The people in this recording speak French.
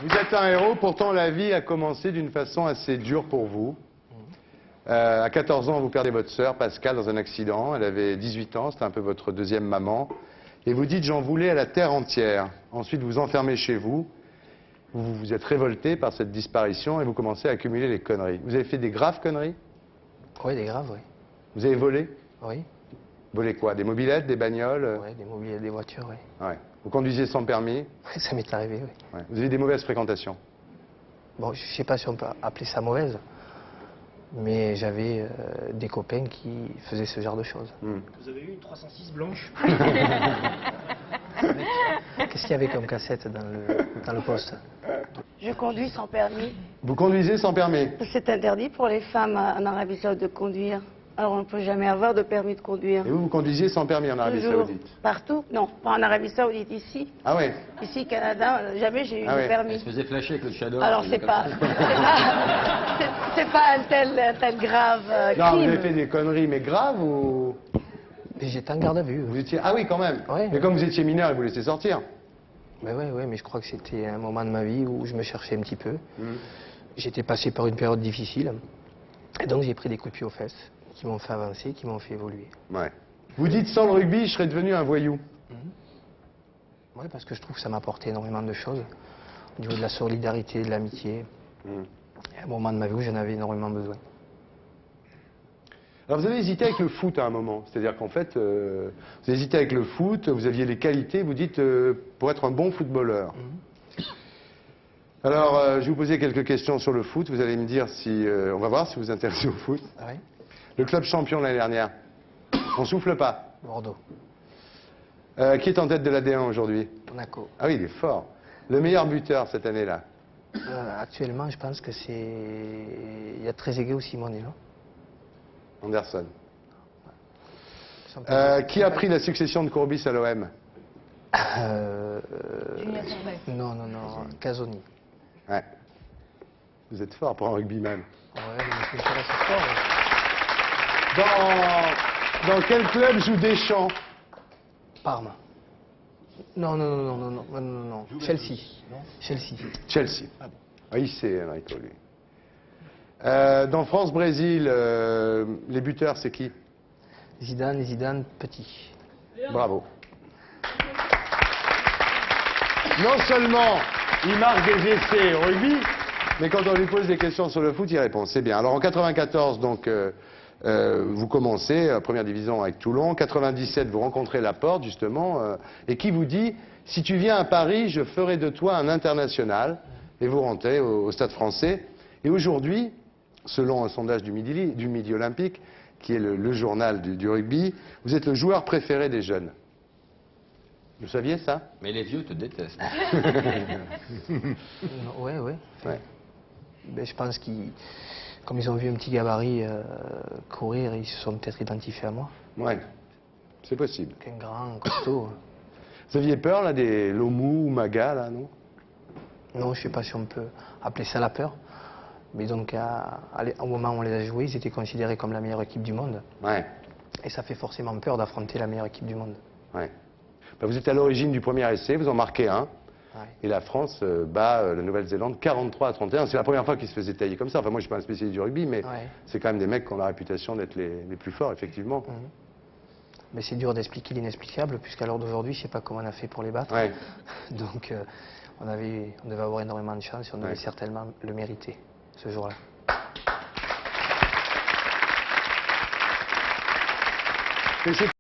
Vous êtes un héros, pourtant la vie a commencé d'une façon assez dure pour vous. À 14 ans, vous perdez votre sœur, Pascale, dans un accident. Elle avait 18 ans, c'était un peu votre deuxième maman. Et vous dites, j'en voulais à la terre entière. Ensuite, vous vous enfermez chez vous. Vous vous êtes révolté par cette disparition et vous commencez à accumuler les conneries. Vous avez fait des graves conneries? Oui, des graves, oui. Vous avez volé? Oui. Volé quoi? Des mobylettes, des bagnoles? Oui, des mobiliers, des voitures, oui. Ouais. Vous conduisiez sans permis? Ça m'est arrivé, oui. Ouais. Vous avez des mauvaises fréquentations? Bon, je ne sais pas si on peut appeler ça mauvaise, mais j'avais des copains qui faisaient ce genre de choses. Vous avez eu une 306 blanche? Qu'est-ce qu'il y avait comme cassette dans le poste? Je conduis sans permis. Vous conduisez sans permis? C'est interdit pour les femmes en Arabie Saoudite de conduire. Alors on ne peut jamais avoir de permis de conduire. Et vous, vous conduisiez sans permis en Arabie Toujours. Saoudite? Partout? Non, pas en Arabie Saoudite, ici. Ah ouais? Ici, Canada, jamais j'ai eu Ah de ouais. Elle permis. se faisait flasher avec le Shadow. Alors c'est pas, c'est pas un tel grave Non, vous crime. avez fait des conneries, mais graves ou... Mais j'étais en garde à vue. Vous étiez... Ah oui, quand même. Ouais. Mais comme vous étiez mineur, ils vous laissaient sortir. Mais oui, mais je crois que c'était un moment de ma vie où je me cherchais un petit peu. J'étais passé par une période difficile. Et donc j'ai pris des coups de pied aux fesses qui m'ont fait avancer, qui m'ont fait évoluer. Ouais. Vous dites, sans le rugby, je serais devenu un voyou. Oui, parce que je trouve que ça m'a apporté énormément de choses. Au niveau de la solidarité, de l'amitié. Et à un moment de ma vie où j'en avais énormément besoin. Alors vous avez hésité avec le foot à un moment. C'est-à-dire qu'en fait, vous avez hésité avec le foot, vous aviez les qualités, vous dites, pour être un bon footballeur. Alors, je vais vous poser quelques questions sur le foot. Vous allez me dire si... on va voir si vous vous intéressez au foot. Ah oui. Le club champion l'année dernière. On souffle pas. Bordeaux, Qui est en tête de la D1 aujourd'hui? Monaco. Ah oui, il est fort. Le meilleur buteur cette année-là? Actuellement, je pense que c'est... Il y a Trezeguet ou Simone, non? Anderson. Ils sont pas- Qui a pris la succession de Courbis à l'OM? Julien Courbet. Non, Casoni. Ouais. Vous êtes fort pour un rugbyman. Ouais, mais je m'intéresse au sport. Ouais. Dans quel club joue Deschamps? Parme. Non. Chelsea. Chelsea. Chelsea. Ah, il sait, Enrico, lui. Dans France-Brésil, les buteurs, c'est qui? Zidane, petit. Bravo. Non seulement il marque des essais au rugby, mais quand on lui pose des questions sur le foot, il répond. C'est bien. Alors en 94, donc, vous commencez, première division avec Toulon. En 97, vous rencontrez Laporte, justement, et qui vous dit, si tu viens à Paris, je ferai de toi un international. Et vous rentrez au Stade Français. Et aujourd'hui, selon un sondage du Midi Olympique, qui est le journal du rugby, vous êtes le joueur préféré des jeunes. Vous saviez ça? Mais les vieux te détestent. Ouais. Ouais. Ben, je pense qu'ils, comme ils ont vu un petit gabarit courir, ils se sont peut-être identifiés à moi. Ouais, c'est possible. Qu'un grand, costaud. Vous aviez peur, là, des Lomou ou Maga, là, non? Non, je ne sais pas si on peut appeler ça la peur. Mais donc, au moment où on les a joués, ils étaient considérés comme la meilleure équipe du monde. Ouais, Et ça fait forcément peur d'affronter la meilleure équipe du monde. ouais. Ben, vous êtes à l'origine du premier essai, vous en marquez un. Ouais. Et la France bat la Nouvelle-Zélande 43-31. C'est la première fois qu'ils se faisaient tailler comme ça. Enfin, moi, je ne suis pas un spécialiste du rugby, mais Ouais. c'est quand même des mecs qui ont la réputation d'être les plus forts, effectivement. Mais c'est dur d'expliquer l'inexplicable, puisqu'à l'heure d'aujourd'hui, je ne sais pas comment on a fait pour les battre. Ouais. Donc, on devait avoir énormément de chance et on devait Ouais. certainement le mériter, ce jour-là. Et c'est